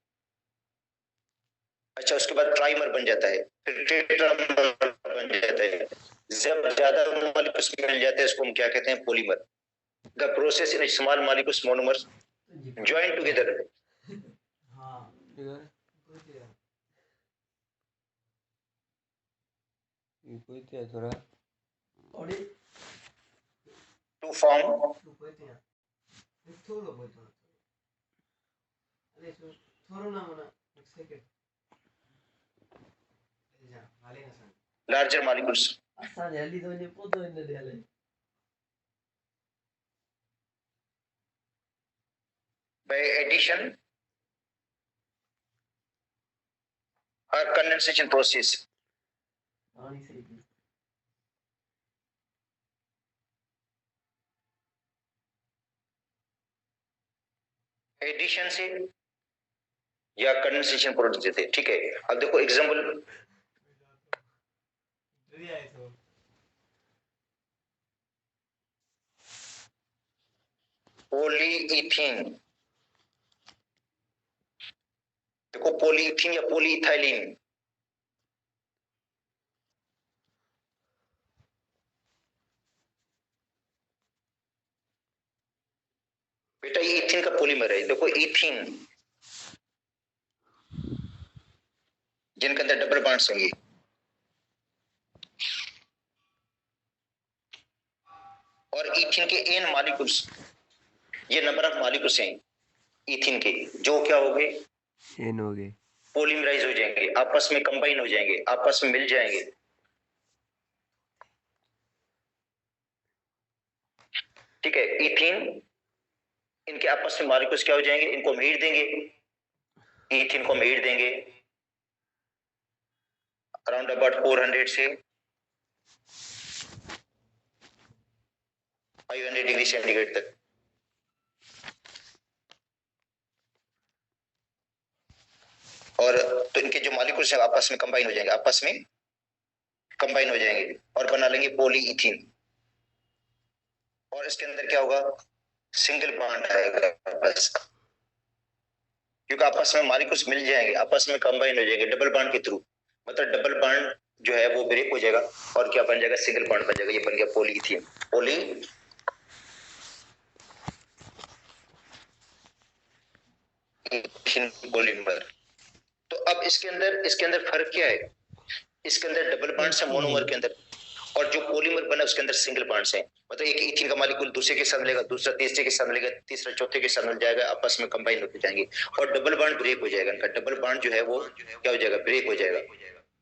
अच्छा, उसके बाद ट्राइमर बन जाता है, फिर टेट्रामर बन जाता है। जब ज्यादा मॉलिक्यूल्स मिल जाते हैं इसको हम क्या कहते हैं? Polymer. The process in small molecules monomers join together. हाँ ये कोई तो थोड़ा और टू फॉर्म, थोड़ा बहुत अरे थोड़ा ना मना एक सेकंड जा हाले ना सांग लार्जर मॉलिक्यूल्स। असा जल्दी तो ने पोतो इन दे बाय एडिशन और कंडेंसेशन प्रोसेस। पानी से एडिशन से या कंडेंसेशन प्रोसेस देते हैं। ठीक है, अब देखो एग्जांपल, पॉलीइथीन, देखो पॉलीइथीन या पॉलीइथाइलिन, बेटा ये इथीन का पॉलीमर है। देखो इथीन जिनके अंदर डबल बॉन्ड्स होंगे, और इथीन के एन मॉलिक्यूल्स, ये नंबर ऑफ मॉलिक्यूल्स हैं इथीन के, जो क्या हो गए? एन हो गए, पॉलीमराइज हो जाएंगे, आपस में कंबाइन हो जाएंगे, आपस में मिल जाएंगे। ठीक है, इथीन, इनके आपस में मॉलिक्यूल्स क्या हो जाएंगे? इनको मेड़ देंगे, इथीन को मेड़ देंगे अराउंड अबाउट 400 से 500 डिग्री सेंटीग्रेड तक। और तो इनके जो मॉलिक्यूल्स हैं आपस में कंबाइन हो जाएंगे, आपस में कंबाइन हो जाएंगे और बना लेंगे पॉलीइथीन। और इसके अंदर क्या होगा? सिंगल बॉन्ड आएगा बस, क्योंकि आपस में मॉलिक्यूल्स मिल जाएंगे, आपस में कंबाइन हो जाएंगे डबल बॉन्ड के थ्रू, मतलब डबल बॉन्ड जो है वो ब्रेक हो जाएगा और क्या बन जाएगा? सिंगल बॉन्ड बन जाएगा। ये बन गया पॉलीइथीन, पॉली पॉलीमर। तो अब इसके अंदर फर्क क्या है? इसके अंदर डबल बॉन्ड्स है मोनोमर के अंदर, और जो पॉलीमर बना उसके अंदर सिंगल बॉन्ड्स हैं, मतलब एक इथीन का मॉलिक्यूल दूसरे के साथ मिलेगा, दूसरा तीसरे के साथ मिलेगा, तीसरा चौथे के साथ मिल जाएगा, आपस में कंबाइन होते जाएंगे और डबल बॉन्ड ब्रेक हो जाएगा। इनका डबल बॉन्ड जो है वो क्या हो जाएगा? ब्रेक हो जाएगा।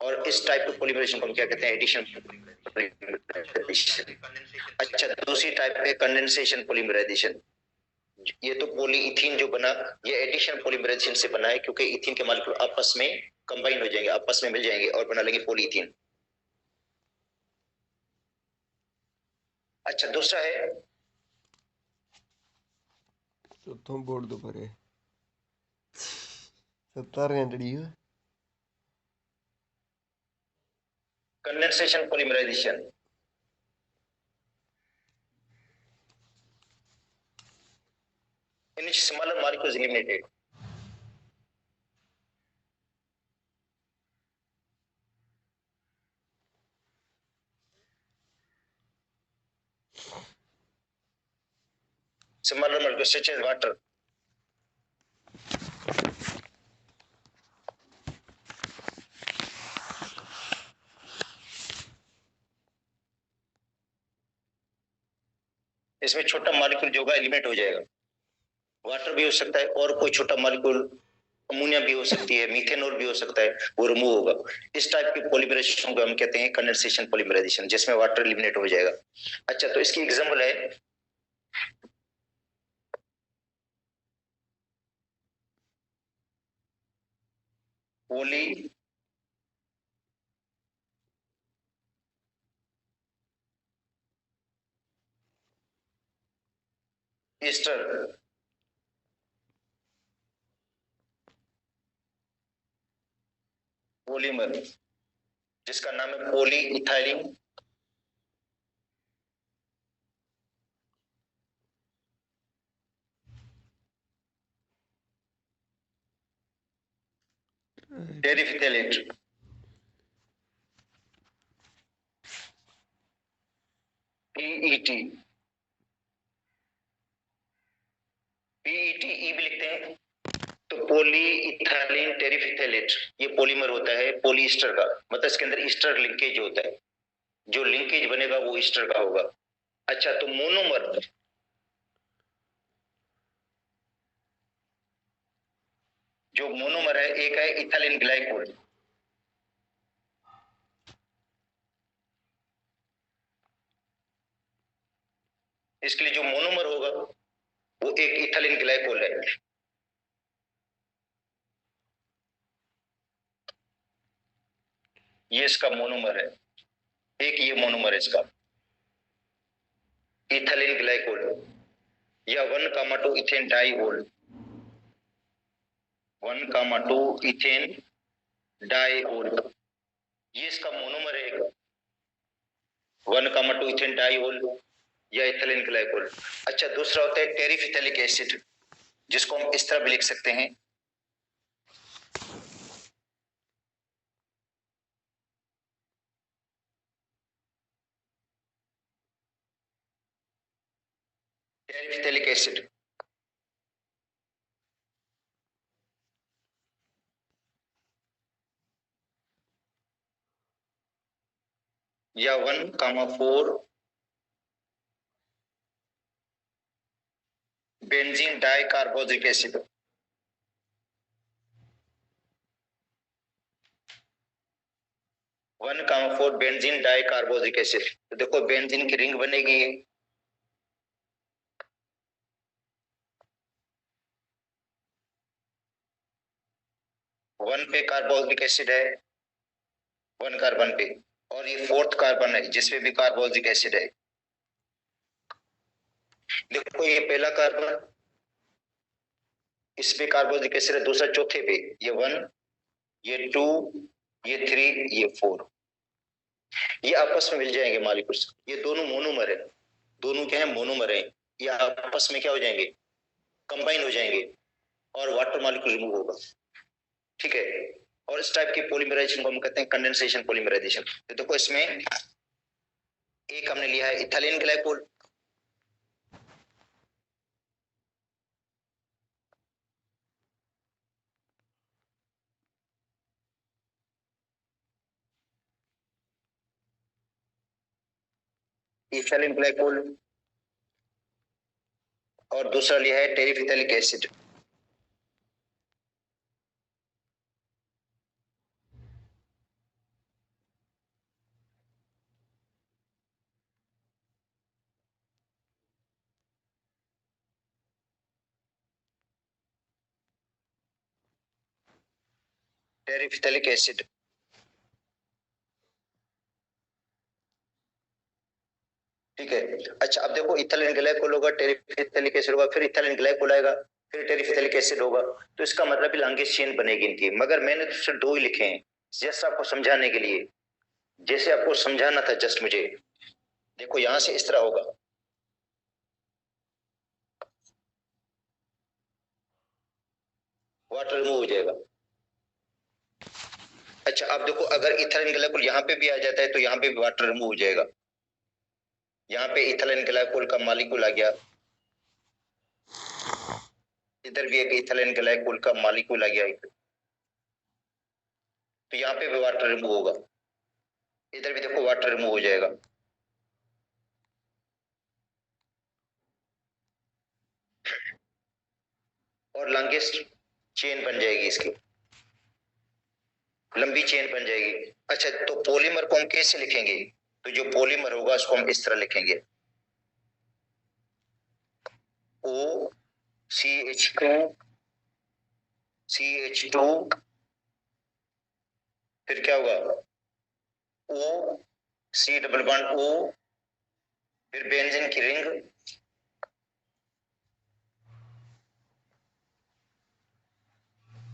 और इस टाइप के पॉलीमराइजेशन को हम क्या कहते हैं? एडिशन। अच्छा, दूसरी टाइप है कंडेंसेशन पॉलीमराइजेशन। ये तो पॉलीइथीन जो बना, ये एडिशन पॉलीमराइजेशन से बना है, क्योंकि इथीन के मॉलिक्यूल आपस में कंबाइन हो जाएंगे, आपस में मिल जाएंगे और बना लेंगे पॉलीइथीन। अच्छा, दूसरा है चौथों बोर्ड तो परे 17 घंटे है condensation polymerization. in which smaller molecule is eliminated. Smaller molecules such as water. इसमें छोटा मॉलिक्यूल जो होगा एलिमिनेट हो जाएगा। वाटर भी हो सकता है और कोई छोटा मॉलिक्यूल, अमोनिया भी हो सकती है, मीथेनॉल भी हो सकता है, वो रिमूव होगा। इस टाइप की पॉलीमराइजेशन को हम कहते हैं कंडेंसेशन पॉलीमराइजेशन, जिसमें वाटर एलिमिनेट हो जाएगा। अच्छा, तो इसकी एग्जांपल है पोली ईस्टर पॉलीमर, जिसका नाम है पोली इथाइलिन टेरिफिथैलेट। पीईटी, पीईटी ई भी लिखते हैं। तो पोली इथाइलिन टेरिफिथैलेट ये पॉलीमर होता है पॉलीस्टर का, मतलब इसके अंदर ईस्टर लिंकेज होता है, जो लिंकेज बनेगा वो ईस्टर का होगा। अच्छा, तो मोनोमर, जो मोनोमर है, एक है इथाइलिन ग्लाइकोल, इसके लिए जो मोनोमर होगा वो एक इथाइलिन ग्लाइकोल है। ये इसका मोनोमर है, एक ये मोनोमर है इसका इथाइलिन ग्लाइकोल, या 1,2 इथेन डाइओल, 1,2 इथेन डाइओल, ये इसका मोनोमर है 1,2 इथेन डाइओल या इथाइलिन ग्लाइकोल। अच्छा, दूसरा होता है टेरिफिथैलिक एसिड, जिसको हम इस तरह भी लिख सकते हैं टेरिफिथैलिक एसिड। या 1,4 benzene dicarboxylic acid. One comma four benzene dicarboxylic acid. तो देखो बेंजीन की रिंग बनेगी, वन पे कार्बोक्सिलिक एसिड है, 1 कार्बन पे, और ये 4th कार्बन है जिसपे भी कार्बोक्सिलिक एसिड है। देखो ये पहला कार्बन, इस पे कार्बोक्सिलिक एसिड है, दूसरा चौथे पे, ये 1, ये 2, ये 3, ये 4, ये आपस में मिल जाएंगे मॉलिक्यूल्स। ये दोनों मोनोमर है, दोनों क्या है, मोनोमर है। ये आपस में क्या हो जाएंगे, कंबाइन हो जाएंगे, और वाटर मॉलिक्यूल रिमूव होगा। ठीक है, और इस टाइप की पॉलीमराइजेशन को हम कहते हैं कंडेंसेशन पॉलीमराइजेशन। तो देखो इसमें एक हमने लिया है इथाइलिन ग्लाइकोल, इथाइलिन ग्लाइकोल, और दूसरा लिया है टेरिफिथैलिक एसिड। टेरिफिथैलिक एसिड, ठीक है। अच्छा, अब देखो इथाइलिन ग्लाइकोल होगा, टेरिफिथैलिक एसिड होगा, फिर इथाइलिन ग्लाइकोल आएगा, फिर टेरिफिथैलिक एसिड होगा। तो इसका मतलब लॉन्गेस्ट चेन बनेगी इनकी, मगर मैंने तो सिर्फ 2 ही लिखे हैं जस्ट आपको समझाने के लिए, जैसे आपको समझाना था जस्ट मुझे। देखो यहां से इस तरह होगा, वाटर रिमूव हो जाएगा। अच्छा अब देखो, अगर इथाइल ग्लाइकोल यहाँ पे भी आ जाता है तो यहाँ पे भी वाटर रिमूव हो जाएगा। यहाँ पे इथाइल ग्लाइकोल का मॉलिक्यूल आ गया, इधर भी एक इथाइल ग्लाइकोल का मॉलिक्यूल आ गया, तो यहाँ पे भी वाटर रिमूव होगा। इधर भी देखो वाटर रिमूव हो जाएगा। और लॉन्गेस्ट चेन बन जाएगी, इसकी लंबी चेन बन जाएगी। अच्छा तो पॉलीमर को हम कैसे लिखेंगे? तो जो पॉलीमर होगा उसको हम इस तरह लिखेंगे, OCH2 फिर क्या होगा, OC डबल बॉन्ड O, फिर बेंजीन की रिंग,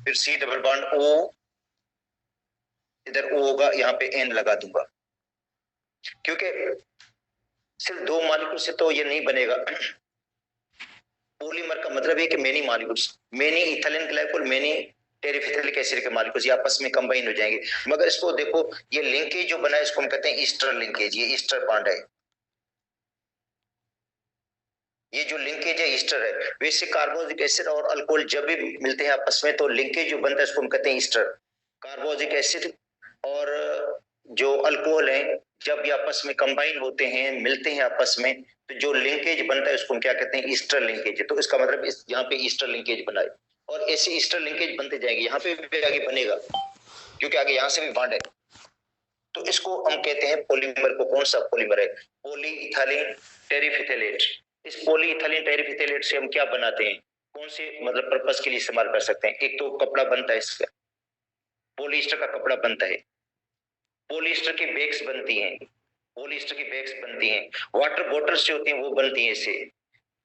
फिर C डबल बॉन्ड O, इधर O होगा, यहाँ पे N लगा दूंगा, क्योंकि सिर्फ 2 मॉलिक्यूल से तो ये नहीं बनेगा। पॉलीमर का मतलब है कि many molecules, many ethyl glycol, many terephthalic acid के मॉलिक्यूल्स आपस में कंबाइन हो जाएंगे। मगर इसको देखो, ये लिंकेज जो बना है इसको हम कहते हैं ईस्टर लिंकेज, ये ईस्टर बॉन्ड है। ये जो लिंकेज है ईस्टर है। वैसे कार्बोक्सिलिक एसिड और अल्कोहल जब भी मिलते हैं आपस में तो लिंकेज जो बनता है इसको हम कहते हैं ईस्टर। कार्बोक्सिलिक एसिड और जो अल्कोहल है जब ये आपस में कंबाइन होते हैं, मिलते हैं आपस में, तो जो लिंकेज बनता है उसको हम क्या कहते हैं, ईस्टर लिंकेज। तो इसका मतलब यहाँ पे ईस्टर लिंकेज बना है, और ऐसे ईस्टर लिंकेज बनते जाएंगे, यहाँ पे भी आगे बनेगा क्योंकि आगे यहाँ से भी बॉन्ड है। तो इसको हम कहते हैं पॉलीमर को। कौन सा पॉलीमर है? पॉलीइथाइलिन टेरिफिथेलेट। इस पॉलीइथाइलिन टेरिफिथेलेट से हम क्या बनाते हैं, कौन से मतलब पर्पस के लिए इस्तेमाल कर सकते हैं? एक तो कपड़ा बनता है इसका, पॉलिएस्टर का कपड़ा बनता है, पॉलिएस्टर की बैग्स बनती हैं, पॉलिएस्टर की बैग्स बनती हैं, वाटर बॉटल्स जो होती हैं वो बनती हैं इससे,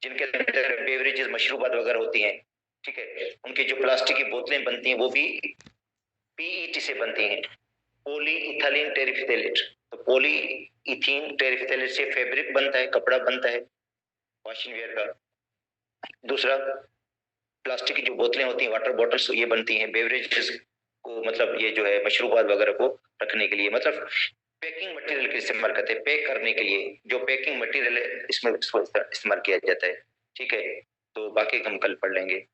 जिनके अंदर बेवरेजेस मशरूबात वगैरह होती हैं, ठीक है, उनकी जो प्लास्टिक की बोतलें बनती हैं वो भी पीईटी से बनती हैं, पॉलीइथाइलिन टेरिफिथेलेट। तो पॉलीइथीन टेरिफिथेलेट से फैब्रिक बनता है, कपड़ा बनता है वॉशिंग वेयर का। दूसरा, प्लास्टिक की जो बोतलें होती हैं, वाटर बॉटल्स, ये बनती हैं बेवरेजेस को, मतलब ये जो है मशरूबात वगैरह को रखने के लिए, मतलब पैकिंग मटेरियल के इस्तेमाल करते हैं, पैक करने के लिए जो पैकिंग मटेरियल है इसमें इस्तेमाल किया जाता है। ठीक है, तो बाकी हम कल पढ़ लेंगे।